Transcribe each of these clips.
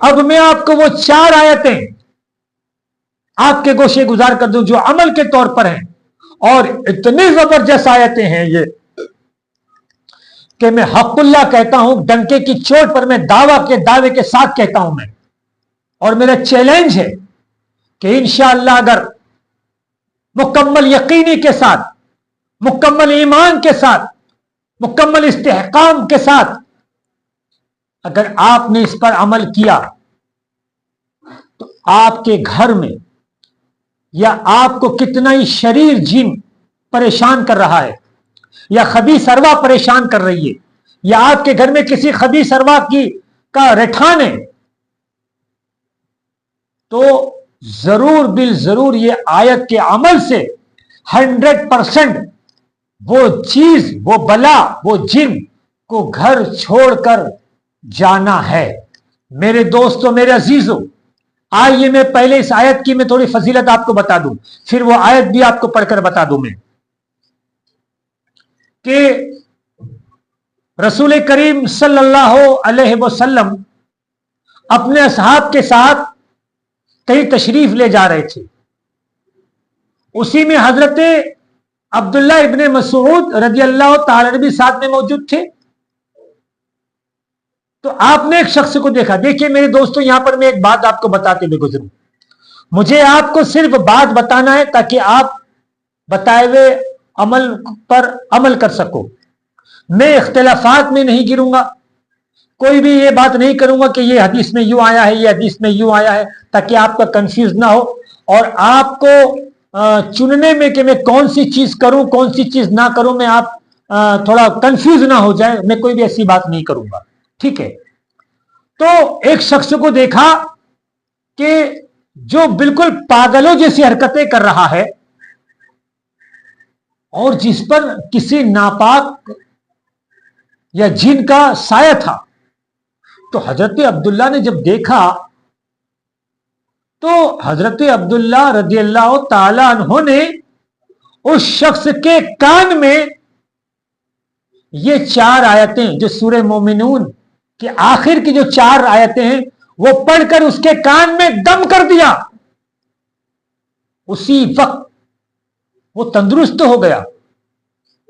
اب میں آپ کو وہ 4 آیتیں آپ کے گوشے گزار کر دوں جو عمل کے طور پر ہیں، اور اتنی زبردست آیتیں ہیں یہ کہ میں حق اللہ کہتا ہوں، ڈنکے کی چوٹ پر میں دعوے کے ساتھ کہتا ہوں میں، اور میرا چیلنج ہے کہ انشاءاللہ اگر مکمل یقینی کے ساتھ، مکمل ایمان کے ساتھ، مکمل استحکام کے ساتھ اگر آپ نے اس پر عمل کیا تو آپ کے گھر میں یا آپ کو کتنا ہی شریر جن پریشان کر رہا ہے یا خبیث ارواح پریشان کر رہی ہے یا آپ کے گھر میں کسی خبیث ارواح کا رٹھان ہے، تو ضرور بالضرور یہ آیت کے عمل سے 100% وہ چیز، وہ بلا، وہ جن کو گھر چھوڑ کر جانا ہے۔ میرے دوستوں، میرے عزیزوں، آئیے میں پہلے اس آیت کی میں تھوڑی فضیلت آپ کو بتا دوں، پھر وہ آیت بھی آپ کو پڑھ کر بتا دوں میں کہ رسول کریم صلی اللہ علیہ وسلم اپنے اصحاب کے ساتھ کہیں تشریف لے جا رہے تھے، اسی میں حضرت عبداللہ ابن مسعود رضی اللہ تعالی عنہ بھی ساتھ میں موجود تھے۔ تو آپ نے ایک شخص کو دیکھا۔ دیکھیے میرے دوستوں، یہاں پر میں ایک بات آپ کو بتاتے ہوئے گزروں، مجھے آپ کو صرف بات بتانا ہے تاکہ آپ بتائے ہوئے عمل پر عمل کر سکو۔ میں اختلافات میں نہیں گروں گا، کوئی بھی یہ بات نہیں کروں گا کہ یہ حدیث میں یوں آیا ہے، یہ حدیث میں یوں آیا ہے، تاکہ آپ کا کنفیوز نہ ہو اور آپ کو چننے میں کہ میں کون سی چیز کروں کون سی چیز نہ کروں میں آپ تھوڑا کنفیوز نہ ہو جائے۔ میں کوئی بھی ایسی بات نہیں کروں گا، ٹھیک ہے؟ تو ایک شخص کو دیکھا کہ جو بالکل پاگلوں جیسی حرکتیں کر رہا ہے اور جس پر کسی ناپاک یا جن کا سایہ تھا۔ تو حضرت عبداللہ نے جب دیکھا تو حضرت عبداللہ رضی اللہ تعالی عنہ نے اس شخص کے کان میں یہ 4 آیتیں جو سورہ مومنون کے آخر کی جو 4 آیتیں ہیں وہ پڑھ کر اس کے کان میں دم کر دیا۔ اسی وقت وہ تندرست ہو گیا،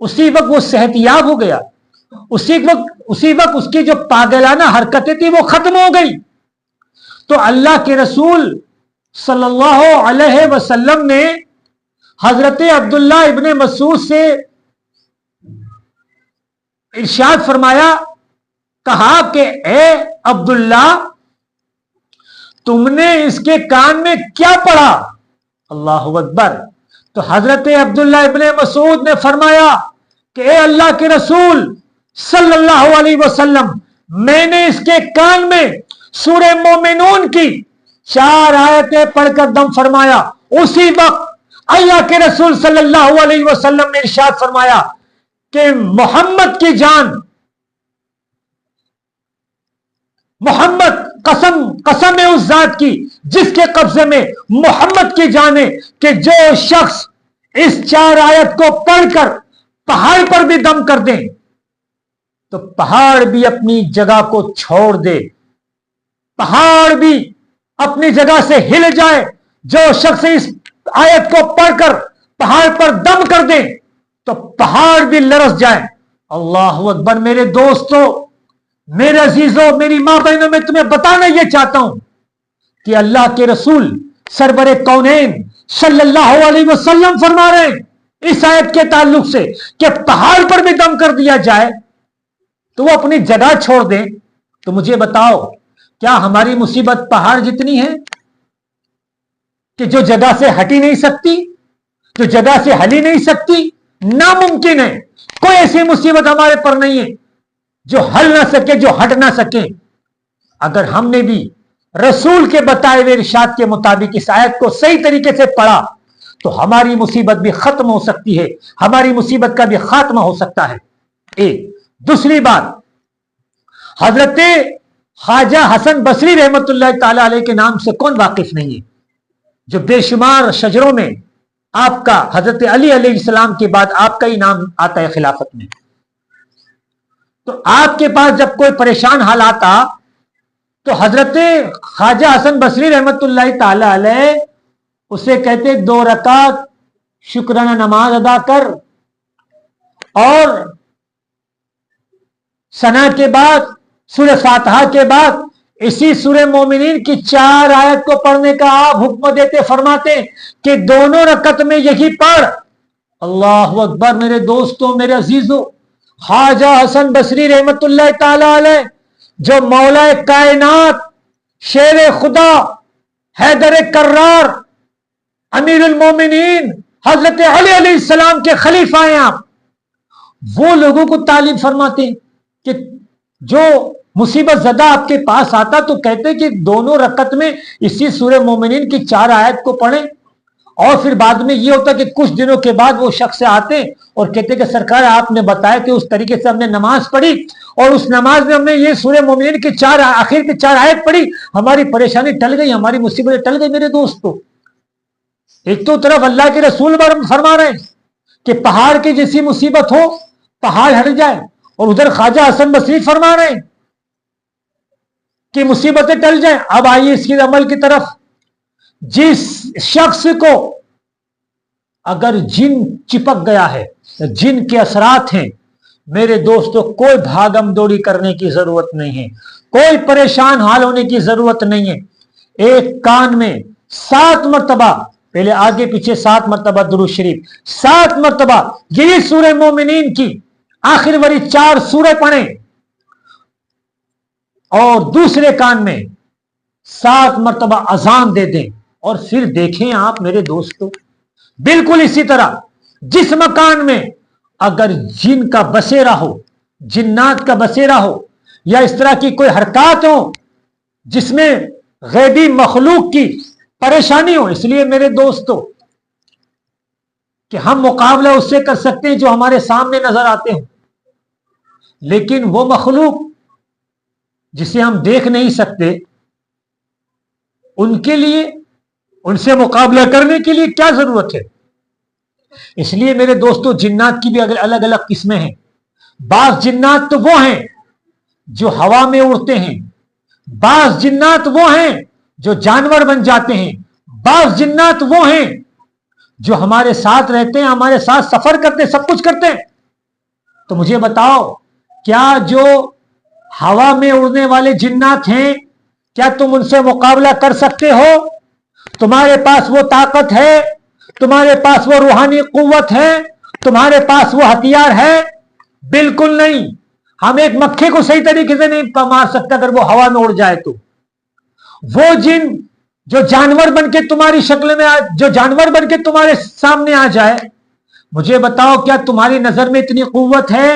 اسی وقت وہ صحت یاب ہو گیا، اسی وقت اس کی جو پاگلانہ حرکتیں تھی وہ ختم ہو گئی۔ تو اللہ کے رسول صلی اللہ علیہ وسلم نے حضرت عبداللہ ابن مسعود سے ارشاد فرمایا، کہا کہ اے عبداللہ تم نے اس کے کان میں کیا پڑھا؟ اللہ اکبر۔ تو حضرت عبداللہ ابن مسعود نے فرمایا کہ اے اللہ کے رسول صلی اللہ علیہ وسلم، میں نے اس کے کان میں سورہ مومنون کی 4 آیتیں پڑھ کر دم فرمایا۔ اسی وقت اللہ کے رسول صلی اللہ علیہ وسلم نے ارشاد فرمایا کہ محمد کی جان، محمد قسم ہے اس ذات کی جس کے قبضے میں محمد کی جان ہے کہ جو شخص اس 4 آیت کو پڑھ کر پہاڑ پر بھی دم کر دیں تو پہاڑ بھی اپنی جگہ کو چھوڑ دے، پہاڑ بھی اپنی جگہ سے ہل جائے۔ جو شخص اس آیت کو پڑھ کر پہاڑ پر دم کر دے تو پہاڑ بھی لرز جائے۔ اللہ اکبر۔ میرے دوستو، میرے عزیزوں، میری ماں بہنوں، میں تمہیں بتانا یہ چاہتا ہوں کہ اللہ کے رسول سرور کونین صلی اللہ علیہ وسلم فرما رہے ہیں اس آیت کے تعلق سے کہ پہاڑ پر بھی دم کر دیا جائے تو وہ اپنی جگہ چھوڑ دیں۔ تو مجھے بتاؤ، کیا ہماری مصیبت پہاڑ جتنی ہے کہ جو جگہ سے ہٹی نہیں سکتی، جو جگہ سے ہلی نہیں سکتی؟ ناممکن ہے، کوئی ایسی مصیبت ہمارے پر نہیں ہے جو ہل نہ سکے، جو ہٹ نہ سکے۔ اگر ہم نے بھی رسول کے بتائے ہوئے ارشاد کے مطابق اس آیت کو صحیح طریقے سے پڑھا تو ہماری مصیبت بھی ختم ہو سکتی ہے، ہماری مصیبت کا بھی خاتمہ ہو سکتا ہے۔ ایک دوسری بات، حضرت خواجہ حسن بصری رحمت اللہ تعالی علیہ کے نام سے کون واقف نہیں ہے، جو بے شمار شجروں میں آپ کا حضرت علی علیہ السلام کے بعد آپ کا ہی نام آتا ہے خلافت میں۔ تو آپ کے پاس جب کوئی پریشان حال آتا تو حضرت خواجہ حسن بصری رحمت اللہ تعالی علیہ اسے کہتے 2 رکعت شکرانہ نماز ادا کر، اور ثنا کے بعد سورہ فاتحہ کے بعد اسی سورہ مومنین کی 4 آیت کو پڑھنے کا آپ حکم دیتے، فرماتے کہ دونوں رکعت میں یہی پڑھ۔ اللہ اکبر میرے دوستوں، میرے عزیزوں، خواجہ حسن بصری رحمت اللہ تعالی علیہ جو مولا کائنات، شیر خدا، حیدر کرار، امیر المومنین، حضرت علی علیہ السلام کے خلیفہ ہیں آپ، وہ لوگوں کو تعلیم فرماتے ہیں کہ جو مصیبت زدہ آپ کے پاس آتا تو کہتے کہ دونوں رکعت میں اسی سورہ مومنین کی 4 آیت کو پڑھیں، اور پھر بعد میں یہ ہوتا کہ کچھ دنوں کے بعد وہ شخص آتے اور کہتے کہ سرکار آپ نے بتایا کہ اس طریقے سے ہم نے نماز پڑھی، اور اس نماز میں ہم نے یہ سورہ مومنین کی 4 آخر کی 4 آیت پڑھی، ہماری پریشانی ٹل گئی، ہماری مصیبتیں ٹل گئی۔ میرے دوستو، ایک تو طرف اللہ کے رسول فرما رہے ہیں کہ پہاڑ کی جیسی مصیبت ہو پہاڑ ہٹ جائے، اور ادھر خواجہ حسن بصری فرما رہے ہیں کہ مصیبتیں ٹل جائیں۔ اب آئیے اس کی عمل کی طرف۔ جس شخص کو اگر جن چپک گیا ہے، جن کے اثرات ہیں، میرے دوستو کوئی بھاگم دوڑی کرنے کی ضرورت نہیں ہے، کوئی پریشان حال ہونے کی ضرورت نہیں ہے۔ ایک کان میں 7 مرتبہ، پہلے آگے پیچھے 7 مرتبہ درود شریف، 7 مرتبہ یہی سورہ مومنین کی آخر وری 4 سورہ پڑھیں، اور دوسرے کان میں 7 مرتبہ اذان دے دیں، اور پھر دیکھیں آپ میرے دوستو، بالکل اسی طرح جس مکان میں اگر جن کا بسیرا ہو، جنات کا بسیرا ہو، یا اس طرح کی کوئی حرکات ہو جس میں غیبی مخلوق کی پریشانی ہو، اس لیے میرے دوستو کہ ہم مقابلہ اس سے کر سکتے ہیں جو ہمارے سامنے نظر آتے ہیں، لیکن وہ مخلوق جسے ہم دیکھ نہیں سکتے، ان کے لیے، ان سے مقابلہ کرنے کے لیے کیا ضرورت ہے؟ اس لیے میرے دوستو جنات کی بھی الگ الگ قسمیں ہیں۔ بعض جنات تو وہ ہیں جو ہوا میں اڑتے ہیں، بعض جنات وہ ہیں جو جانور بن جاتے ہیں، بعض جنات وہ ہیں جو ہمارے ساتھ رہتے ہیں، ہمارے ساتھ سفر کرتے ہیں، سب کچھ کرتے ہیں۔ تو مجھے بتاؤ، کیا جو ہوا میں اڑنے والے جنات ہیں، کیا تم ان سے مقابلہ کر سکتے ہو؟ تمہارے پاس وہ طاقت ہے، تمہارے پاس وہ روحانی قوت ہے، تمہارے پاس وہ ہتھیار ہے؟ بالکل نہیں۔ ہم ایک مکھے کو صحیح طریقے سے نہیں مار سکتے اگر وہ ہوا میں اڑ جائے تو۔ وہ جن جو جانور بن کے تمہاری شکل میں جو جانور بن کے تمہارے سامنے آ جائے، مجھے بتاؤ کیا تمہاری نظر میں اتنی قوت ہے،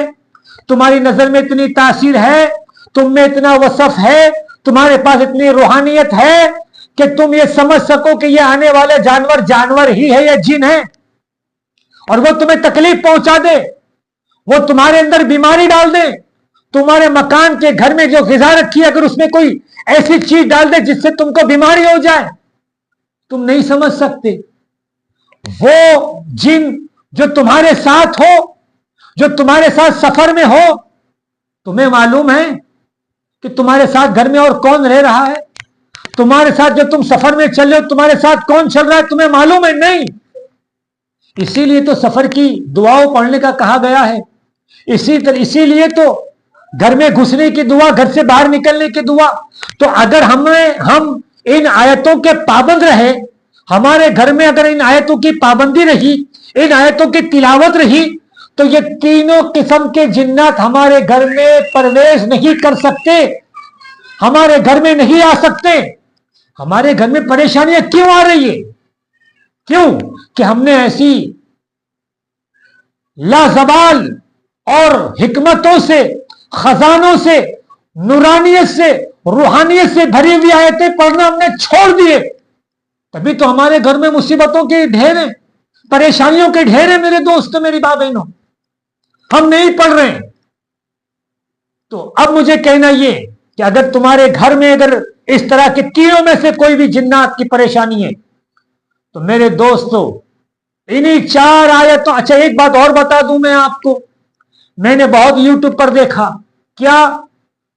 تمہاری نظر میں اتنی تاثیر ہے، تم میں اتنا وصف ہے، تمہارے پاس اتنی روحانیت ہے کہ تم یہ سمجھ سکو کہ یہ آنے والے جانور ہی ہے یا جن ہے، اور وہ تمہیں تکلیف پہنچا دے، وہ تمہارے اندر بیماری ڈال دے، تمہارے مکان کے گھر میں جو غذا رکھی ہے اگر اس میں کوئی ایسی چیز ڈال دے جس سے تم کو بیماری ہو جائے، تم نہیں سمجھ سکتے۔ وہ جن جو تمہارے ساتھ ہو، جو تمہارے ساتھ سفر میں ہو، تمہیں معلوم ہے کہ تمہارے ساتھ گھر میں اور کون رہ رہا ہے؟ تمہارے ساتھ جو تم سفر میں چل رہے ہو تمہارے ساتھ کون چل رہا ہے تمہیں معلوم ہے؟ نہیں۔ اسی لیے تو سفر کی دعاؤں پڑھنے کا کہا گیا ہے، اسی لیے تو گھر میں گھسنے کی دعا، گھر سے باہر نکلنے کی دعا۔ تو اگر ہم ان آیتوں کے پابند رہے، ہمارے گھر میں اگر ان آیتوں کی پابندی رہی، ان آیتوں کی تلاوت رہی، تو یہ تینوں قسم کے جنات ہمارے گھر میں پرویش نہیں کر سکتے، ہمارے گھر میں نہیں آ سکتے۔ ہمارے گھر میں پریشانیاں کیوں آ رہی ہے؟ کیوں کہ ہم نے ایسی لازوال اور حکمتوں سے، خزانوں سے، نورانیت سے، روحانیت سے بھری ہوئی آیتیں پڑھنا ہم نے چھوڑ دیے، تبھی تو ہمارے گھر میں مصیبتوں کے ڈھیر ہیں، پریشانیوں کے ڈھیر ہیں میرے دوستوں، میری ماں بہنوں، ہم نہیں پڑھ رہے ہیں۔ تو اب مجھے کہنا یہ کہ اگر تمہارے گھر میں اگر اس طرح کے تینوں میں سے کوئی بھی جنات کی پریشانی ہے تو میرے دوستو انہی 4 آیتوں۔ اچھا ایک بات اور بتا دوں میں آپ کو، میں نے بہت یوٹیوب پر دیکھا، کیا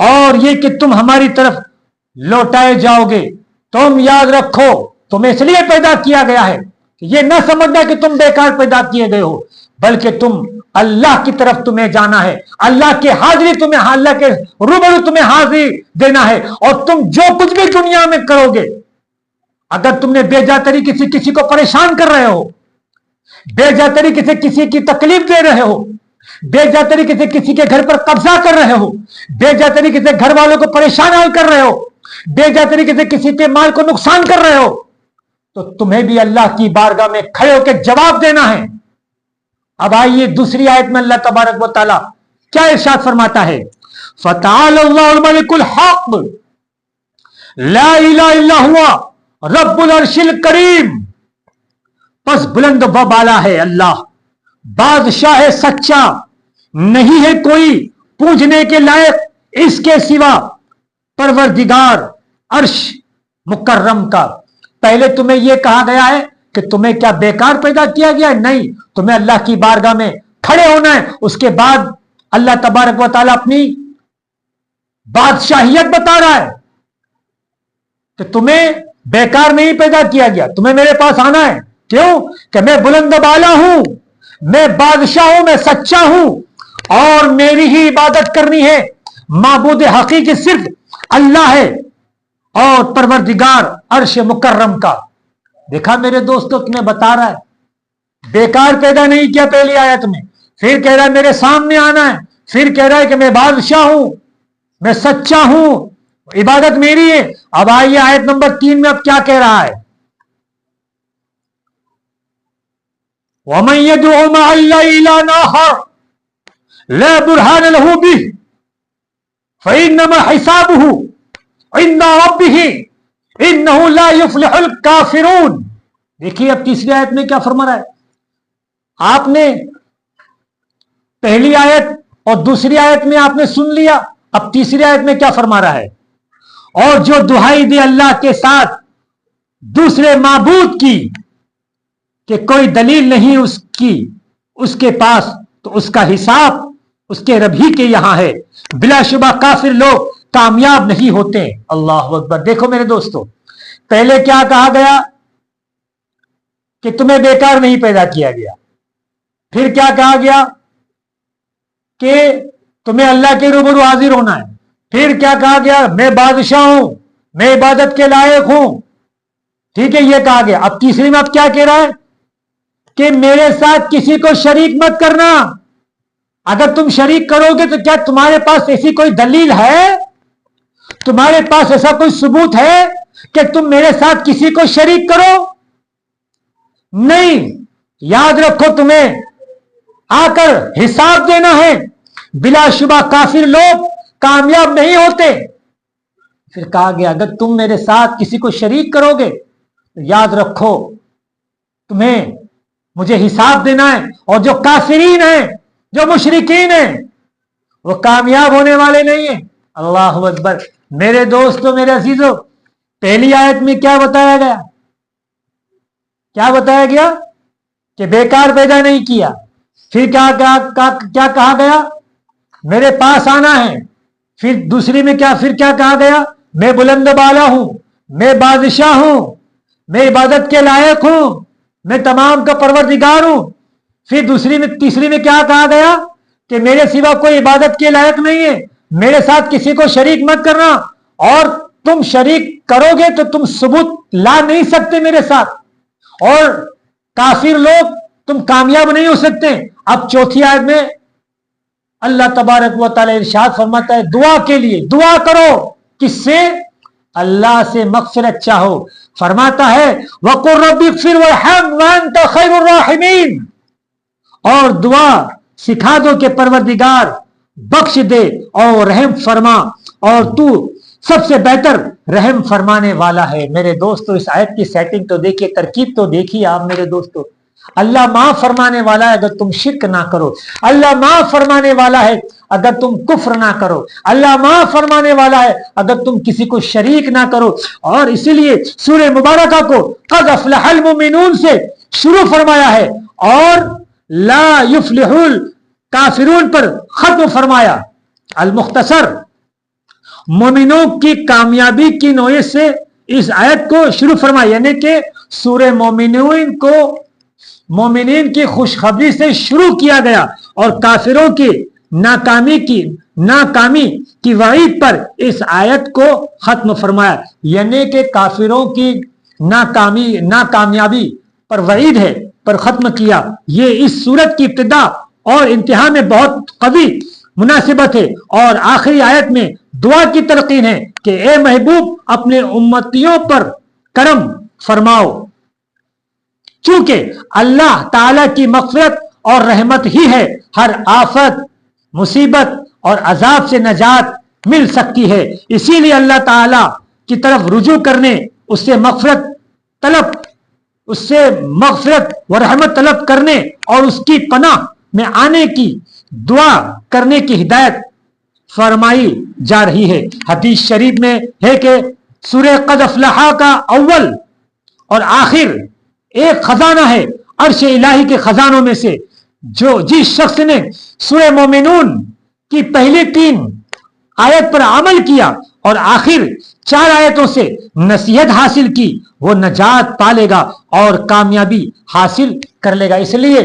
اور یہ کہ تم ہماری طرف لوٹائے جاؤ گے. تم یاد رکھو تمہیں اس لیے پیدا کیا گیا ہے کہ یہ نہ سمجھنا کہ تم بیکار پیدا کیے گئے ہو، بلکہ تم اللہ کی طرف تمہیں جانا ہے. اللہ کے حاضری تمہیں، اللہ کے روبرو تمہیں حاضری دینا ہے. اور تم جو کچھ بھی دنیا میں کرو گے، اگر تم نے بے جا طریقے سے کسی کو پریشان کر رہے ہو، بے جا طریقے سے کسی کی تکلیف دے رہے ہو، بے جا طریقے سے کسی کے گھر پر قبضہ کر رہے ہو، بے جا طریقے سے گھر والوں کو پریشان کر رہے ہو، بے جا طریقے سے کسی کے مال کو نقصان کر رہے ہو، تو تمہیں بھی اللہ کی بارگاہ میں کھڑے ہو کے جواب دینا ہے. اب آئیے دوسری آیت میں اللہ تبارک و تعالی کیا ارشاد فرماتا ہے؟ فَتَعَالَى اللَّهُ الْمَلِكُ الْحَقُّ لَا إِلَهَ إِلَّا هُوَ رَبُّ الْعَرْشِ الْكَرِيمِ. پس بلند و بالا ہے اللہ، بادشاہ سچا، نہیں ہے کوئی پوجنے کے لائق اس کے سوا پروردگار عرش مکرم کا. پہلے تمہیں یہ کہا گیا ہے کہ تمہیں کیا بیکار پیدا کیا گیا ہے؟ نہیں، تمہیں اللہ کی بارگاہ میں کھڑے ہونا ہے. اس کے بعد اللہ تبارک و تعالیٰ اپنی بادشاہیت بتا رہا ہے کہ تمہیں بیکار نہیں پیدا کیا گیا، تمہیں میرے پاس آنا ہے. کیوں؟ کہ میں بلند بالا ہوں، میں بادشاہ ہوں، میں سچا ہوں، اور میری ہی عبادت کرنی ہے. معبود حقیقی صرف اللہ ہے اور پروردگار عرش مکرم کا. دیکھا میرے دوستو، تمہیں بتا رہا ہے بیکار پیدا نہیں کیا پہلی آیت میں، پھر کہہ رہا ہے میرے سامنے آنا ہے، پھر کہہ رہا ہے کہ میں بادشاہ ہوں، میں سچا ہوں، عبادت میری ہے. اب آئیے آیت نمبر 3 میں اب کیا کہہ رہا ہے؟ وَمَن يَدْعُ مَعَ اللَّهِ إِلَٰهًا آخَرَ لَا بُرْهَانَ لَهُ بِهِ فَإِنَّمَا حِسَابُهُ عِندَ رَبِّهِ إِنَّهُ لَا يُفْلِحُ الْكَافِرُونَ. دیکھیے اب تیسری آیت میں کیا فرما رہا ہے. آپ نے پہلی آیت اور دوسری آیت میں آپ نے سن لیا، اب تیسری آیت میں کیا فرما رہا ہے؟ اور جو دہائی دے اللہ کے ساتھ دوسرے معبود کی کہ کوئی دلیل نہیں اس کے پاس، تو اس کا حساب اس کے رب ہی کے یہاں ہے. بلا شبہ کافر لوگ کامیاب نہیں ہوتے. اللہ اکبر. دیکھو میرے دوستو، پہلے کیا کہا گیا کہ تمہیں بیکار نہیں پیدا کیا گیا، پھر کیا کہا گیا کہ تمہیں اللہ کے روبرو حاضر ہونا ہے، پھر کیا کہا گیا میں بادشاہ ہوں، میں عبادت کے لائق ہوں. ٹھیک ہے، یہ کہا گیا. اب تیسری میں اب کیا کہہ رہا ہے کہ میرے ساتھ کسی کو شریک مت کرنا. اگر تم شریک کرو گے تو کیا تمہارے پاس ایسی کوئی دلیل ہے، تمہارے پاس ایسا کوئی ثبوت ہے کہ تم میرے ساتھ کسی کو شریک کرو؟ نہیں. یاد رکھو تمہیں آ کر حساب دینا ہے. بلا شبہ کافر لوگ کامیاب نہیں ہوتے. پھر کہا گیا اگر تم میرے ساتھ کسی کو شریک کرو گے تو یاد رکھو تمہیں مجھے حساب دینا ہے. اور جو کافرین ہیں، جو مشرکین ہیں، وہ کامیاب ہونے والے نہیں ہیں. اللہ اکبر. میرے دوستو، میرے عزیزو، پہلی آیت میں کیا بتایا گیا؟ کیا بتایا گیا کہ بیکار پیدا نہیں کیا. پھر کیا کہا گیا؟ میرے پاس آنا ہے. پھر دوسری میں پھر کیا کہا گیا؟ میں بلند بالا ہوں، میں بادشاہ ہوں، میں عبادت کے لائق ہوں، میں تمام کا پروردگار ہوں. پھر تیسری میں کیا کہا گیا کہ میرے سوا کوئی عبادت کے لائق نہیں ہے، میرے ساتھ کسی کو شریک مت کرنا. اور تم شریک کرو گے تو تم ثبوت لا نہیں سکتے میرے ساتھ، اور کافر لوگ تم کامیاب نہیں ہو سکتے. اب چوتھی آیت میں اللہ تبارک و تعالی ارشاد فرماتا ہے دعا کے لیے دعا کرو. کس سے؟ اللہ سے مغفرت چاہو. فرماتا ہے وَقُلْ رَبِّ اغْفِرْ وَارْحَمْ وَأَنْتَ خَيْرُ الرَّاحِمِينَ. اور دعا سکھا دو کہ پروردگار بخش دے اور رحم فرما، اور تو سب سے بہتر رحم فرمانے والا ہے. میرے دوستو، اس آیت کی سیٹنگ تو دیکھیے، ترکیب تو دیکھیے آپ میرے دوستو. اللہ معاف فرمانے والا ہے اگر تم شرک نہ کرو. اللہ معاف فرمانے والا ہے اگر تم کفر نہ کرو. اللہ معاف فرمانے والا ہے اگر تم کسی کو شریک نہ کرو. اور اسی لیے سورہ مبارکہ کو قد افلح المؤمنون سے شروع فرمایا ہے اور لا یفلح الکافرون پر ختم فرمایا. المختصر مومنوں کی کامیابی کی نوعیت سے اس آیت کو شروع فرمایا، یعنی کہ سورہ مومنین کو مومنین کی خوشخبری سے شروع کیا گیا اور کافروں کی ناکامی کی وعید پر اس آیت کو ختم فرمایا، یعنی کہ کافروں کی ناکامیابی پر وعید ہے پر ختم کیا۔ یہ اس سورت کی ابتدا اور انتہا میں بہت قوی مناسبت ہے، اور آخری آیت میں دعا کی تلقین ہے کہ اے محبوب اپنے امتیوں پر کرم فرماؤ، چونکہ اللہ تعالی کی مغفرت اور رحمت ہی ہے ہر آفت، مصیبت اور عذاب سے نجات مل سکتی ہے۔ اسی لیے اللہ تعالی کی طرف رجوع کرنے، اس سے مغفرت و رحمت طلب کرنے اور اس کی پناہ میں آنے کی دعا کرنے کی ہدایت فرمائی جا رہی ہے۔ حدیث شریف میں ہے کہ سورہ قد افلح کا اول اور آخر ایک خزانہ ہے عرش الہی کے خزانوں میں سے، جس شخص نے سورہ مومنون کی پہلی 3 آیت پر عمل کیا اور آخر 4 آیتوں سے نصیحت حاصل کی، وہ نجات پالے گا اور کامیابی حاصل کر لے گا۔ اس لیے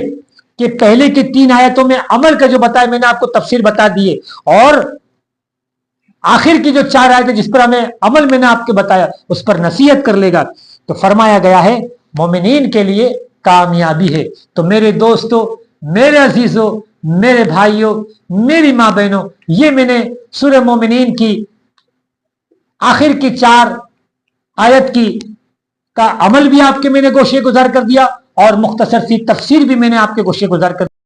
کہ پہلے کی 3 آیتوں میں عمل کا جو بتایا میں نے آپ کو تفسیر بتا دیے، اور آخر کی جو 4 آیتیں جس پر ہمیں عمل میں نے آپ کے بتایا اس پر نصیحت کر لے گا، تو فرمایا گیا ہے مومنین کے لیے کامیابی ہے۔ تو میرے دوستو، میرے عزیزوں، میرے بھائیوں، میری ماں بہنوں، یہ میں نے سورہ مومنین کی آخر کی 4 آیت کا عمل بھی آپ کے میں نے گوشے گزار کر دیا، اور مختصر سی تفسیر بھی میں نے آپ کے گوشے گزار کر دیا۔